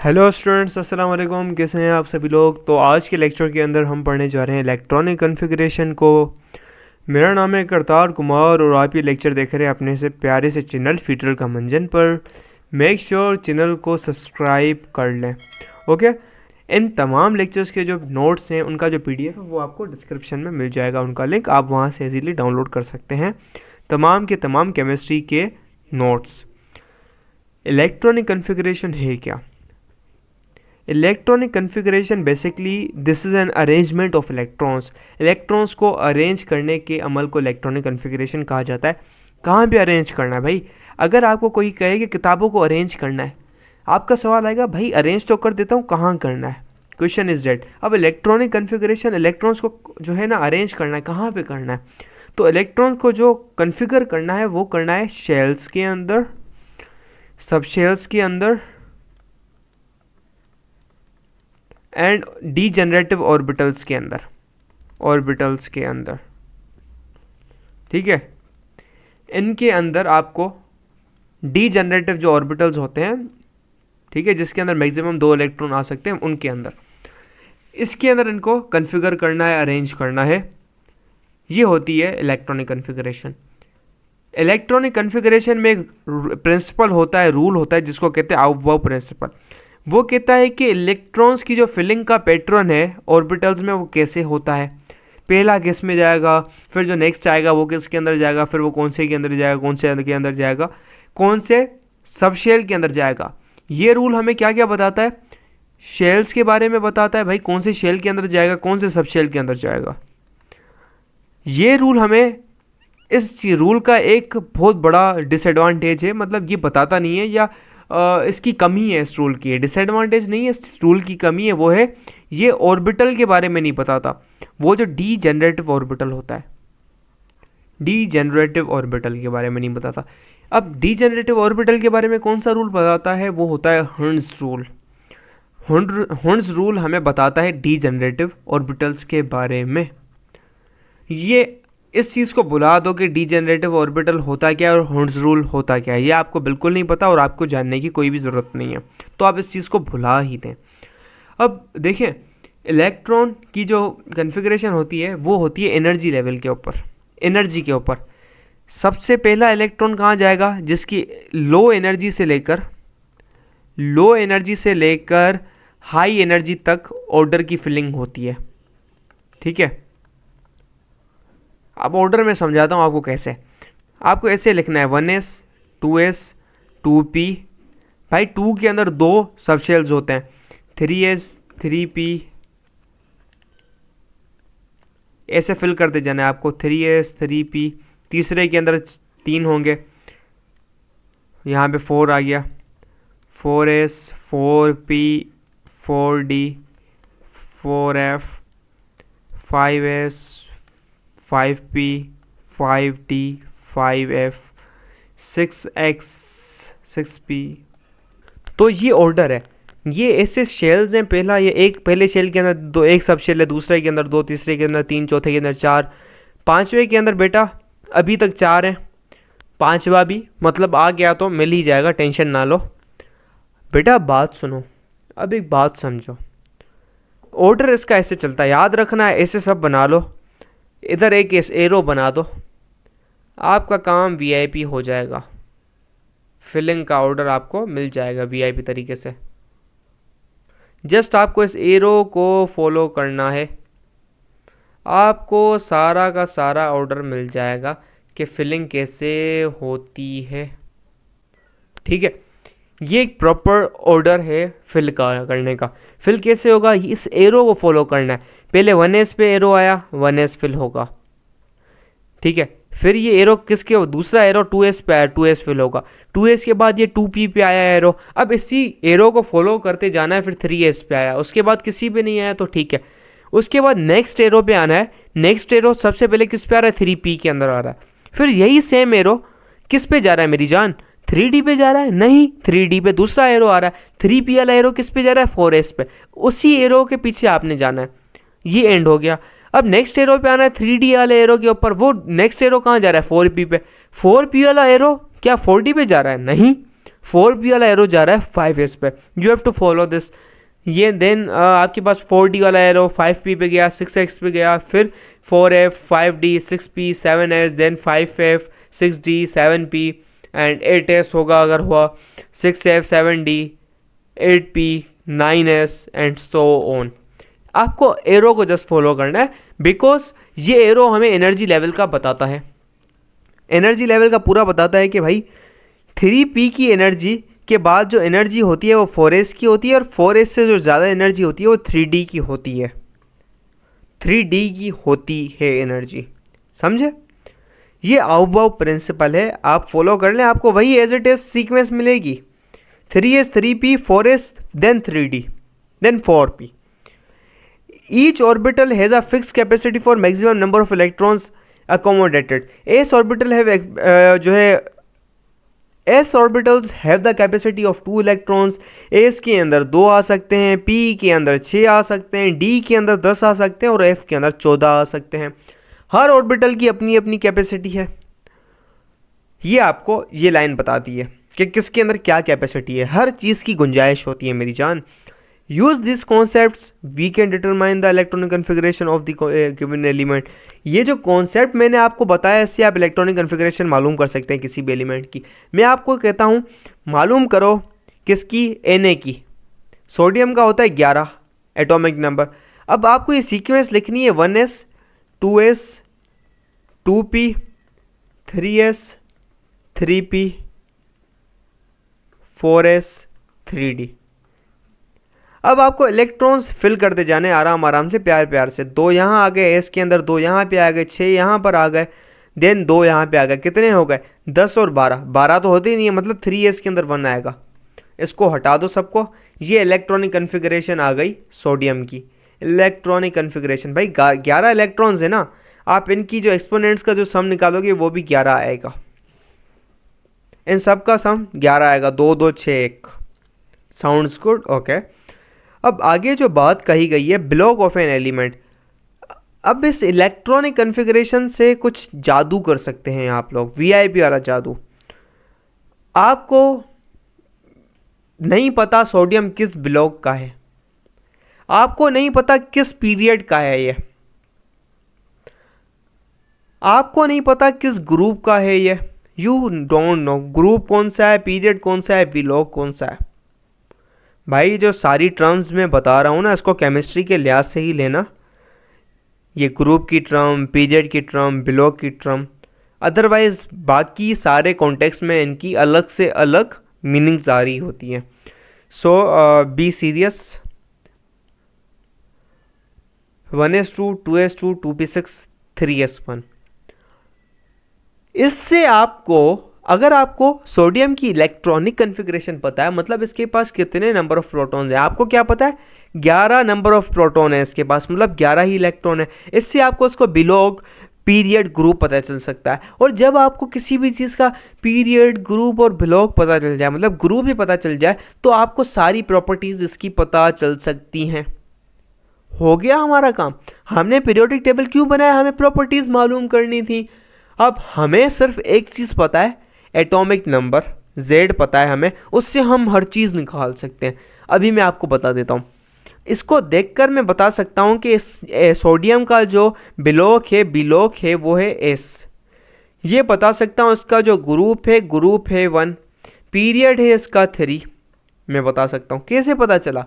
Hello students, अस्सलाम वालेकुम। कैसे हैं आप सभी लोग। तो आज के लेक्चर के अंदर हम पढ़ने जा रहे हैं इलेक्ट्रॉनिक कॉन्फ़िगरेशन को। मेरा नाम है करतार कुमार और आप ये लेक्चर देख रहे हैं अपने से प्यारे से चैनल फीटर का मंजन पर। मेक श्योर चैनल को सब्सक्राइब कर लें। ओके, इन तमाम लेक्चर्स के जो नोट्स हैं उनका जो पीडीएफ है वो आपको डिस्क्रिप्शन में मिल जाएगा। उनका लिंक आप वहाँ से इजीली डाउनलोड कर सकते हैं। तमाम के तमाम केमिस्ट्री के नोट्स। इलेक्ट्रॉनिक कॉन्फ़िगरेशन है क्या? Electronic configuration basically this is an arrangement of electrons. Electrons को अरेंज करने के अमल को इलेक्ट्रॉनिक कॉन्फ़िगरेशन कहा जाता है। कहाँ पे अरेंज करना है भाई? अगर आपको कोई कहे कि किताबों को अरेंज करना है, आपका सवाल आएगा भाई अरेंज तो कर देता हूँ, कहाँ करना है? Question is that. अब इलेक्ट्रॉनिक कॉन्फ़िगरेशन इलेक्ट्रॉन्स को जो है ना अरेंज करना है, कहाँ पे करना है? तो इलेक्ट्रॉन को जो कॉन्फ़िगर करना है वो करना है शेल्स के अंदर, सब शेल्स के अंदर एंड डीजेनरेटिव ऑर्बिटल्स के अंदर। ठीक है, इनके अंदर आपको डीजेनरेटिव जो ऑर्बिटल्स होते हैं, ठीक है, जिसके अंदर मैक्सिमम 2 इलेक्ट्रॉन आ सकते हैं, उनके अंदर इसके अंदर इनको कॉन्फ़िगर करना है, अरेंज करना है। ये होती है इलेक्ट्रॉनिक कॉन्फ़िगरेशन। इलेक्ट्रॉनिक कॉन्फ़िगरेशन में एक प्रिंसिपल होता है, रूल होता है, जिसको कहते हैं आउबर्ग प्रिंसिपल। वो कहता है कि इलेक्ट्रॉन्स की जो फिलिंग का पैटर्न है ऑर्बिटल्स में वो कैसे होता है। पहला किस में जाएगा, फिर जो नेक्स्ट आएगा वो किसके अंदर जाएगा, फिर वो कौन से के अंदर जाएगा, कौन से के अंदर जाएगा, कौन से सब शेल के अंदर जाएगा। ये रूल हमें क्या क्या बताता है? शेल्स के बारे में बताता है भाई, कौन से शेल के अंदर जाएगा, कौन से सब शेल के अंदर जाएगा। ये रूल हमें, इस रूल का एक बहुत बड़ा डिसएडवांटेज है, मतलब ये बताता नहीं है या इसकी कमी है। इस रूल की डिसएडवांटेज नहीं है, इस रूल की कमी है, वो है ये ऑर्बिटल के बारे में नहीं बताता। वो जो डीजेनरेटिव ऑर्बिटल होता है, डीजेनरेटिव ऑर्बिटल के बारे में नहीं बताता। अब डीजेनरेटिव ऑर्बिटल के बारे में कौन सा रूल बताता है? वो होता है हर्ट्ज रूल। हर्ट्ज रूल हमें बताता है डीजेनरेटिव ऑर्बिटल्स के बारे में। ये इस चीज़ को भुला दो कि डीजेनरेटिव ऑर्बिटल होता क्या है और हर्ट्ज रूल होता क्या है। ये आपको बिल्कुल नहीं पता और आपको जानने की कोई भी ज़रूरत नहीं है, तो आप इस चीज़ को भुला ही दें। अब देखें, इलेक्ट्रॉन की जो कॉन्फ़िगरेशन होती है वो होती है एनर्जी लेवल के ऊपर, एनर्जी के ऊपर। सबसे पहला इलेक्ट्रॉन कहाँ जाएगा? जिसकी लो एनर्जी से लेकर हाई एनर्जी तक ऑर्डर की फिलिंग होती है। ठीक है, अब ऑर्डर में समझाता हूँ आपको कैसे। आपको ऐसे लिखना है 1s 2s 2p। भाई 2 के अंदर 2 सब शेल्स होते हैं, 3s 3p। ऐसे फिल करते जाना है आपको, 3s 3p। तीसरे के अंदर 3 होंगे, यहाँ पे 4 आ गया, 4s 4p 4d 4f 5s 5p 5d 5f 6x 6p। तो ये ऑर्डर है, ये ऐसे शेल्स हैं। पहला ये एक, पहले शेल के अंदर 2, एक सब शेल है, दूसरे के अंदर 2, तीसरे के अंदर 3, चौथे के अंदर 4, पांचवे के अंदर बेटा अभी तक 4 है, पांचवा भी मतलब आ गया तो मिल ही जाएगा, टेंशन ना लो बेटा। बात सुनो, अब एक बात समझो, ऑर्डर इसका ऐसे चलता है, याद रखना है। ऐसे सब बना लो, इधर एक एरो बना दो, आपका काम वीआईपी हो जाएगा। फिलिंग का ऑर्डर आपको मिल जाएगा वीआईपी तरीके से। जस्ट आपको इस एरो को फॉलो करना है, आपको सारा का सारा ऑर्डर मिल जाएगा कि फिलिंग कैसे होती है। ठीक है, ये एक प्रॉपर ऑर्डर है फिल करने का। फिल कैसे होगा? इस एरो को फॉलो करना है। पहले 1s पे एरो आया, 1s फिल होगा। ठीक है, फिर ये एरो किसके, दूसरा एरो 2s पे आया, 2s फिल होगा। 2s के बाद ये 2p पे आया एरो, अब इसी एरो को फॉलो करते जाना है। फिर 3s पे आया, उसके बाद किसी पे नहीं आया तो ठीक है। उसके बाद नेक्स्ट एरो पे आना है। नेक्स्ट एरो सबसे पहले किस पे आ रहा है? 3p के अंदर आ रहा है। फिर यही सेम एरो किस पे जा रहा है मेरी जान? 3d पे जा रहा है? नहीं, 3d पे दूसरा एरो आ रहा है। 3p वाला एरो किस पे जा रहा है? 4s पे। उसी एरो के पीछे आपने जाना है। ये एंड हो गया। अब नेक्स्ट एरो पे आना है 3d वाले एरो के ऊपर। वो नेक्स्ट एरो कहाँ जा रहा है? 4p पे। 4p वाला एरो क्या 4d पे जा रहा है? नहीं, 4p वाला एरो जा रहा है 5s पे, you have to follow this. ये देन आपके पास 4d वाला एरो 5p पे गया, 6x पे गया, फिर 4f 5d 6p 7s, then 5f 6d 7p and 8s होगा अगर हुआ, 6f 7d 8p 9s and so on. आपको एरो को जस्ट फॉलो करना है, बिकॉज ये एरो हमें एनर्जी लेवल का बताता है, एनर्जी लेवल का पूरा बताता है कि भाई 3p की एनर्जी के बाद जो एनर्जी होती है वो 4s की होती है, और 4s से जो ज़्यादा एनर्जी होती है वो 3d की होती है, 3d की होती है एनर्जी। समझे? ये आउटबाउ प्रिंसिपल है, आप फॉलो कर लें, आपको वही एज इट इज सीक्वेंस मिलेगी, 3s 3p 4s then 3d then 4p। Each orbital has a fix capacity for maximum number of electrons accommodated. S orbital है जो है s orbitals have the capacity of 2 electrons. S के अंदर 2 आ सकते हैं, P के अंदर 6 आ सकते हैं, डी के अंदर 10 आ सकते हैं और एफ के अंदर 14 आ सकते हैं। हर ऑर्बिटल की अपनी अपनी कैपेसिटी है। ये आपको ये लाइन बताती है कि किसके अंदर क्या कैपेसिटी है, हर चीज़ की गुंजाइश होती है मेरी जान। Use this concepts we can determine the electronic configuration of the given element. ये जो कॉन्सेप्ट मैंने आपको बताया, इससे आप इलेक्ट्रॉनिक कन्फिग्रेशन मालूम कर सकते हैं किसी भी एलिमेंट की। मैं आपको कहता हूँ मालूम करो किसकी, Na की। सोडियम का होता है 11 एटॉमिक नंबर। अब आपको ये सीक्वेंस लिखनी है 1s 2s 2p 3s 3p 4s 3d। अब आपको इलेक्ट्रॉन्स फिल करते जाने आराम आराम से, प्यार प्यार से। 2 यहाँ आ गए एस के अंदर, 2 यहाँ पे आ गए, 6 यहाँ पर आ गए, देन 2 यहाँ पे आ गए। कितने हो गए? 10 और 12। 12 तो होते ही नहीं है, मतलब 3s के अंदर 1 आएगा। इसको हटा दो सबको। ये इलेक्ट्रॉनिक कन्फिग्रेशन आ गई सोडियम की। इलेक्ट्रॉनिक कन्फिग्रेशन भाई 11 इलेक्ट्रॉन्स है ना, आप इनकी जो एक्सपोनेंट्स का जो सम निकालोगे वो भी 11 आएगा। इन सब का सम 11 आएगा। 2 2 6 1। Sounds good? ओके। अब आगे जो बात कही गई है ब्लॉक ऑफ एन एलिमेंट। अब इस इलेक्ट्रॉनिक कन्फिग्रेशन से कुछ जादू कर सकते हैं आप लोग, वीआईपी वाला जादू। आपको नहीं पता सोडियम किस ब्लॉक का है, आपको नहीं पता किस पीरियड का है, ये आपको नहीं पता किस ग्रुप का है, ये यू डोंट नो ग्रुप कौन सा है, पीरियड कौन सा है, ब्लॉक कौन सा है। भाई जो सारी टर्म्स मैं बता रहा हूँ ना, इसको केमिस्ट्री के लिहाज से ही लेना। ये ग्रुप की टर्म, पीरियड की टर्म, ब्लॉक की टर्म, अदरवाइज बाकी सारे कॉन्टेक्स्ट में इनकी अलग से अलग मीनिंग्स आ रही होती हैं। So be serious. 1s2 2s2 2p6 3s1। इससे आपको, अगर आपको सोडियम की इलेक्ट्रॉनिक कन्फिग्रेशन पता है, मतलब इसके पास कितने नंबर ऑफ प्रोटॉन्स हैं, आपको क्या पता है? 11 नंबर ऑफ प्रोटॉन है इसके पास, मतलब 11 ही इलेक्ट्रॉन है। इससे आपको इसको ब्लॉक, पीरियड, ग्रुप पता चल सकता है। और जब आपको किसी भी चीज़ का पीरियड, ग्रुप और ब्लॉक पता चल जाए, मतलब ग्रुप ही पता चल जाए, तो आपको सारी प्रॉपर्टीज़ इसकी पता चल सकती हैं। हो गया हमारा काम। हमने पीरियोडिक टेबल क्यों बनाया? हमें प्रॉपर्टीज़ मालूम करनी थी। अब हमें सिर्फ एक चीज़ पता है, एटॉमिक नंबर Z पता है हमें, उससे हम हर चीज़ निकाल सकते हैं। अभी मैं आपको बता देता हूँ। इसको देखकर मैं बता सकता हूँ कि सोडियम का जो ब्लॉक है वो है S। ये बता सकता हूँ इसका जो ग्रुप है 1, पीरियड है इसका 3। मैं बता सकता हूँ। कैसे पता चला?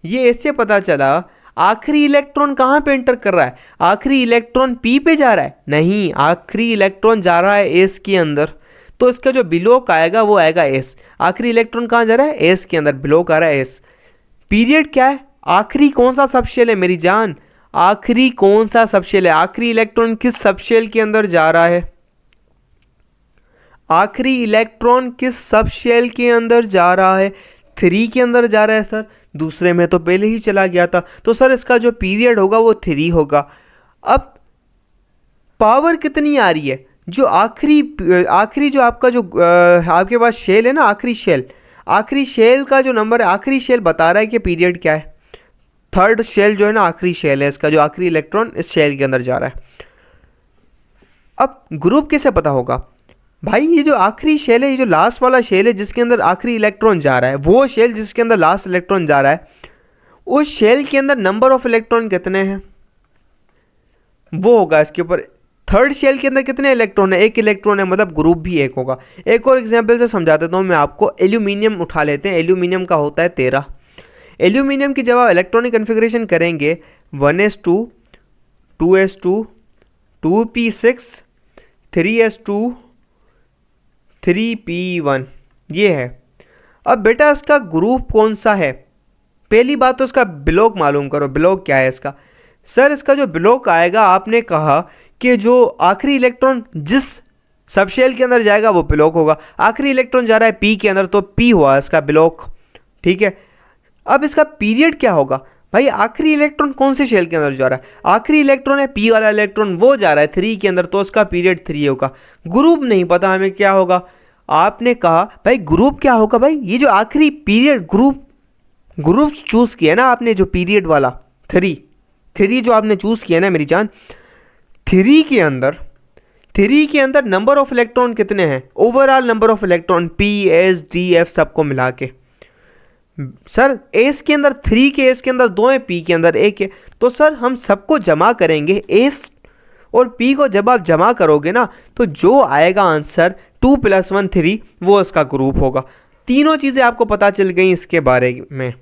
ये इससे पता चला, आखिरी इलेक्ट्रॉन कहाँ पे एंटर कर रहा है? आखिरी इलेक्ट्रॉन P पे जा रहा है? नहीं, आखिरी इलेक्ट्रॉन जा रहा है S के अंदर, तो इसका जो ब्लॉक आएगा वो आएगा S। आखिरी इलेक्ट्रॉन कहाँ जा रहा है? S के अंदर, ब्लॉक आ रहा है S। पीरियड क्या है? आखिरी कौन सा सबशेल है मेरी जान? आखिरी कौन सा सबशेल है? आखिरी इलेक्ट्रॉन किस सबशेल के अंदर जा रहा है? आखिरी इलेक्ट्रॉन किस सबशेल के अंदर जा रहा है? 3 के अंदर जा रहा है सर। दूसरे में तो पहले ही चला गया था, तो सर इसका जो पीरियड होगा वो 3 होगा। अब पावर कितनी आ रही है? जो आखिरी जो आपका जो आपके पास शेल है ना, आखिरी शेल का जो नंबर है, आखिरी शेल बता रहा है कि पीरियड क्या है। 3rd शेल जो है ना, आखिरी शेल है इसका, जो आखिरी इलेक्ट्रॉन इस शेल के अंदर जा रहा है। अब ग्रुप कैसे पता होगा? भाई ये जो आखिरी शेल है, ये जो लास्ट वाला शेल है जिसके अंदर आखिरी इलेक्ट्रॉन जा रहा है, वो शेल जिसके अंदर लास्ट इलेक्ट्रॉन जा रहा है, उस शेल के अंदर नंबर ऑफ इलेक्ट्रॉन कितने हैं वो होगा इसके ऊपर। थर्ड शेल के अंदर कितने इलेक्ट्रॉन है, एक इलेक्ट्रॉन है, मतलब ग्रुप भी एक होगा। एक और एग्जांपल से समझा देता हूँ मैं आपको। एल्यूमिनियम उठा लेते हैं, एल्यूमिनियम का होता है 13। एल्यूमिनियम की जब आप इलेक्ट्रॉनिक कन्फिग्रेशन करेंगे 1s2 2s2 2p6 3s2 3p1 ये है। अब बेटा इसका ग्रुप कौन सा है, पहली बात तो इसका ब्लॉक मालूम करो। ब्लॉक क्या है इसका? सर इसका जो ब्लॉक आएगा, आपने कहा कि जो आखिरी इलेक्ट्रॉन जिस सबशेल के अंदर जाएगा वो ब्लॉक होगा। आखिरी इलेक्ट्रॉन जा रहा है पी के अंदर, तो पी हुआ इसका ब्लॉक, ठीक है। अब इसका पीरियड क्या होगा भाई? आखिरी इलेक्ट्रॉन कौन से शेल के अंदर जा रहा है? आखिरी इलेक्ट्रॉन है पी वाला इलेक्ट्रॉन, वो जा रहा है 3 के अंदर, तो उसका पीरियड 3 होगा। ग्रुप नहीं पता हमें क्या होगा। आपने कहा भाई ग्रुप क्या होगा? भाई ये जो आखिरी पीरियड ग्रुप चूज किया ना आपने, जो पीरियड वाला 3 जो आपने चूज किया ना मेरी जान, 3 के अंदर नंबर ऑफ इलेक्ट्रॉन कितने हैं? Overall number of electron P S D F सबको मिला के। सर एस के अंदर 3 के एस के अंदर 2 है, पी के अंदर 1 है, तो सर हम सबको जमा करेंगे। एस और पी को जब आप जमा करोगे ना, तो जो आएगा आंसर 2 + 1 3, वो इसका ग्रुप होगा। तीनों चीज़ें आपको पता चल गई इसके बारे में।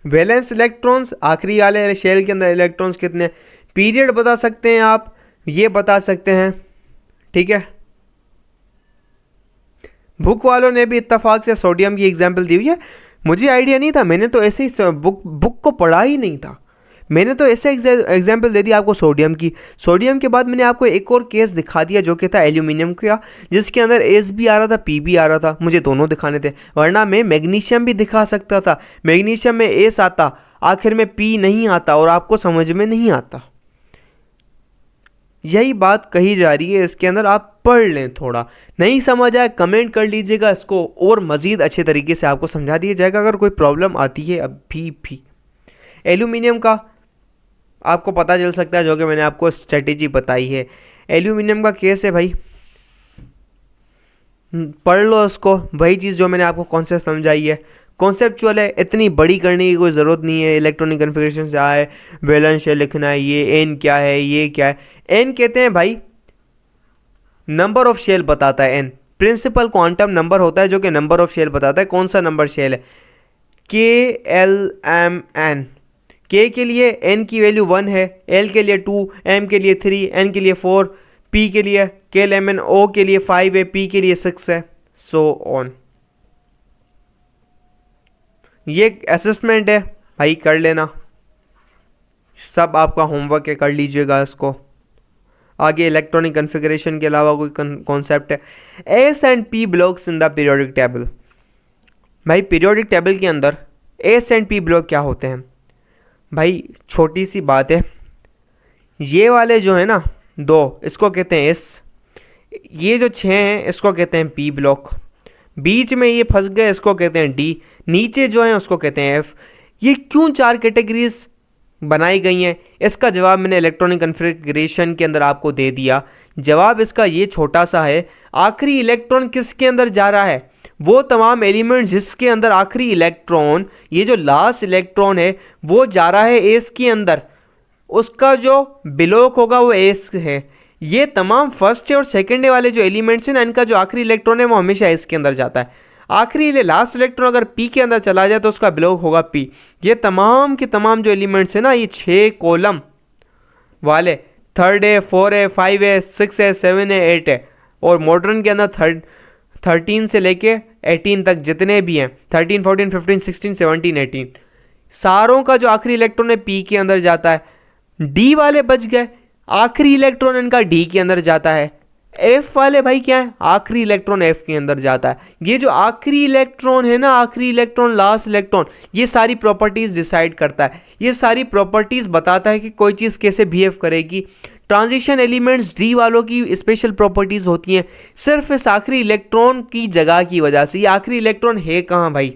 वैलेंस इलेक्ट्रॉन्स, आखिरी वाले शेल के अंदर इलेक्ट्रॉन्स कितने, पीरियड बता सकते हैं आप, ये बता सकते हैं, ठीक है। बुक वालों ने भी इत्तेफाक से सोडियम की एग्जाम्पल दी हुई है। मुझे आइडिया नहीं था, मैंने तो ऐसे ही बुक को पढ़ा ही नहीं था, मैंने तो ऐसे एग्जाम्पल दे दिया आपको सोडियम की। सोडियम के बाद मैंने आपको एक और केस दिखा दिया जो कि था एल्यूमिनियम का, जिसके अंदर एस भी आ रहा था पी भी आ रहा था। मुझे दोनों दिखाने थे, वरना मैं मैग्नीशियम भी दिखा सकता था। मैग्नीशियम में एस आता, आखिर में पी नहीं आता और आपको समझ में नहीं आता। यही बात कही जा रही है इसके अंदर, आप पढ़ लें। थोड़ा नहीं समझ आए कमेंट कर लीजिएगा, इसको और मज़ीद अच्छे तरीके से आपको समझा दिया जाएगा अगर कोई प्रॉब्लम आती है अभी भी। एल्यूमिनियम का आपको पता चल सकता है, जो कि मैंने आपको स्ट्रेटेजी बताई है। एल्यूमिनियम का केस है भाई, पढ़ लो उसको, वही चीज़ जो मैंने आपको कॉन्सेप्ट समझाई है। कॉन्सेप्चुअल है, इतनी बड़ी करने की कोई ज़रूरत नहीं है। इलेक्ट्रॉनिक कन्फिग्रेशन क्या है, वैलेंस शेल लिखना है, ये एन क्या है, ये क्या है। एन कहते हैं भाई नंबर ऑफ शेल बताता है। एन प्रिंसिपल क्वांटम नंबर होता है जो कि नंबर ऑफ शेल बताता है, कौन सा नंबर शेल है। KLMN, के के लिए n की वैल्यू 1 है, L के लिए 2, M के लिए 3, N के लिए 4, P के लिए KLMN, O के लिए 5 है, P के लिए 6 है, सो ऑन। ये असेसमेंट है भाई, कर लेना, सब आपका होमवर्क है, कर लीजिएगा इसको। आगे इलेक्ट्रॉनिक कन्फिग्रेशन के अलावा कोई कॉन्सेप्ट है। S and P blocks in the periodic table. भाई पीरियोडिक टेबल के अंदर एस एंड पी ब्लॉक क्या होते हैं? भाई छोटी सी बात है, ये वाले जो है ना 2, इसको कहते हैं एस, ये जो 6 हैं इसको कहते हैं पी ब्लॉक, बीच में ये फंस गए इसको कहते हैं डी, नीचे जो है उसको कहते हैं एफ। ये क्यों 4 कैटेगरीज बनाई गई हैं, इसका जवाब मैंने इलेक्ट्रॉनिक कन्फिग्रेशन के अंदर आपको दे दिया। जवाब इसका ये छोटा सा है, आखिरी इलेक्ट्रॉन किसके अंदर जा रहा है, वो तमाम एलिमेंट्स जिसके अंदर आखिरी इलेक्ट्रॉन, ये जो लास्ट इलेक्ट्रॉन है वो जा रहा है एस के अंदर, उसका जो ब्लॉक होगा वो एस है। ये तमाम फर्स्ट और सेकेंड वाले जो एलिमेंट्स हैं ना, इनका जो आखिरी इलेक्ट्रॉन है वो हमेशा एस के अंदर जाता है। आखिरी लास्ट इलेक्ट्रॉन अगर पी के अंदर चला जाए तो उसका ब्लॉक होगा पी। ये तमाम के तमाम जो एलिमेंट्स हैं ना, ये 6 कॉलम वाले, 3rd है, 4 है, 5 है, 6 है, 7 है, 8 है, और मॉडर्न के अंदर 13 से लेके 18 तक जितने भी हैं, 13, 14, 15, 16, 17, 18, सारों का जो आखिरी इलेक्ट्रॉन है पी के अंदर जाता है। डी वाले बच गए, आखिरी इलेक्ट्रॉन इनका डी के अंदर जाता है। एफ वाले भाई क्या है, आखिरी इलेक्ट्रॉन एफ के अंदर जाता है। ये जो आखिरी इलेक्ट्रॉन है ना, आखिरी इलेक्ट्रॉन, लास्ट इलेक्ट्रॉन, ये सारी प्रॉपर्टीज डिसाइड करता है, ये सारी प्रॉपर्टीज बताता है कि कोई चीज़ कैसे बिहेव करेगी। ट्रांजिशन एलिमेंट्स डी वालों की स्पेशल प्रॉपर्टीज होती हैं सिर्फ इस आखिरी इलेक्ट्रॉन की जगह की वजह से। ये आखिरी इलेक्ट्रॉन है कहाँ भाई,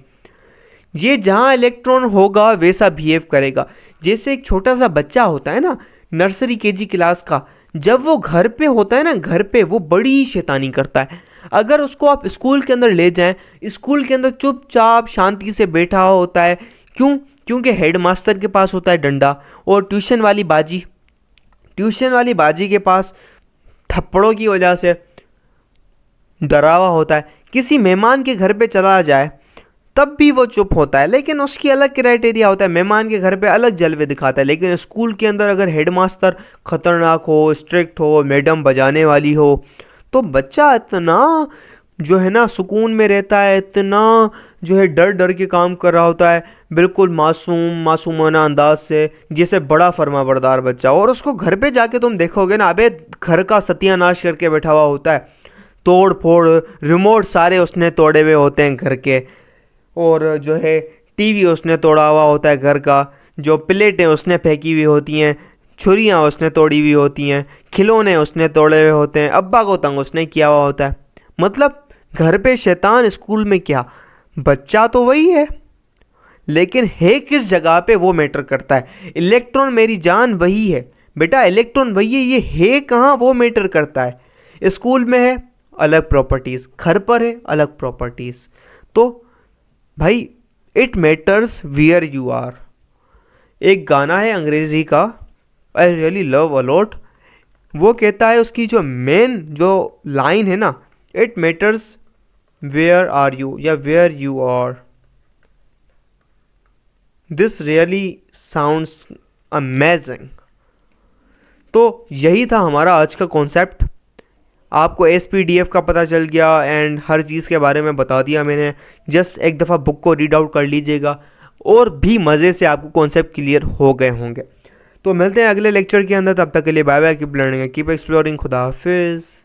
ये जहाँ इलेक्ट्रॉन होगा वैसा बिहेव करेगा। जैसे एक छोटा सा बच्चा होता है ना, नर्सरी केजी क्लास का, जब वो घर पे होता है ना, घर पे वो बड़ी शैतानी करता है। अगर उसको आप स्कूल के अंदर ले जाएं, स्कूल के अंदर चुपचाप शांति से बैठा होता है, क्यों? क्योंकि हेडमास्टर के पास होता है डंडा, और ट्यूशन वाली बाजी के पास थप्पड़ों की वजह से डरा हुआ होता है। किसी मेहमान के घर पे चला जाए तब भी वो चुप होता है, लेकिन उसकी अलग क्राइटेरिया होता है, मेहमान के घर पे अलग जलवे दिखाता है। लेकिन स्कूल के अंदर अगर हेडमास्टर खतरनाक हो, स्ट्रिक्ट हो, मैडम बजाने वाली हो, तो बच्चा इतना जो है ना सुकून में रहता है, इतना जो है डर डर के काम कर रहा होता है, बिल्कुल मासूमाना अंदाज से, जैसे बड़ा फर्माबरदार बच्चा। और उसको घर पे जाके तुम देखोगे ना, अबे घर का सत्यानाश करके बैठा हुआ होता है, तोड़ फोड़, रिमोट सारे उसने तोड़े हुए होते हैं घर के, और जो है टीवी उसने तोड़ा हुआ होता है घर का, जो प्लेटें उसने फेंकी हुई होती हैं, छुरियाँ उसने तोड़ी हुई होती हैं, खिलौने उसने तोड़े हुए होते हैं, अब्बा को तंग उसने किया हुआ होता है। मतलब घर पे शैतान, स्कूल में क्या? बच्चा तो वही है, लेकिन है किस जगह पे वो मैटर करता है। इलेक्ट्रॉन मेरी जान वही है बेटा, इलेक्ट्रॉन वही है, ये है कहाँ वो मैटर करता है। स्कूल में है अलग प्रॉपर्टीज़, घर पर है अलग प्रॉपर्टीज़। तो भाई it matters where you are. एक गाना है अंग्रेज़ी का, आई रियली लव अलॉट, वो कहता है, उसकी जो मेन जो लाइन है ना, it matters where are you या where you are. This really sounds amazing. तो यही था हमारा आज का कॉन्सेप्ट। आपको SPDF का पता चल गया एंड हर चीज़ के बारे में बता दिया मैंने। जस्ट एक दफ़ा बुक को रीड आउट कर लीजिएगा और भी मज़े से आपको कॉन्सेप्ट क्लियर हो गए होंगे। तो मिलते हैं अगले लेक्चर के अंदर, तब तक के लिए bye bye, keep learning, keep exploring, खुदा हाफिज़।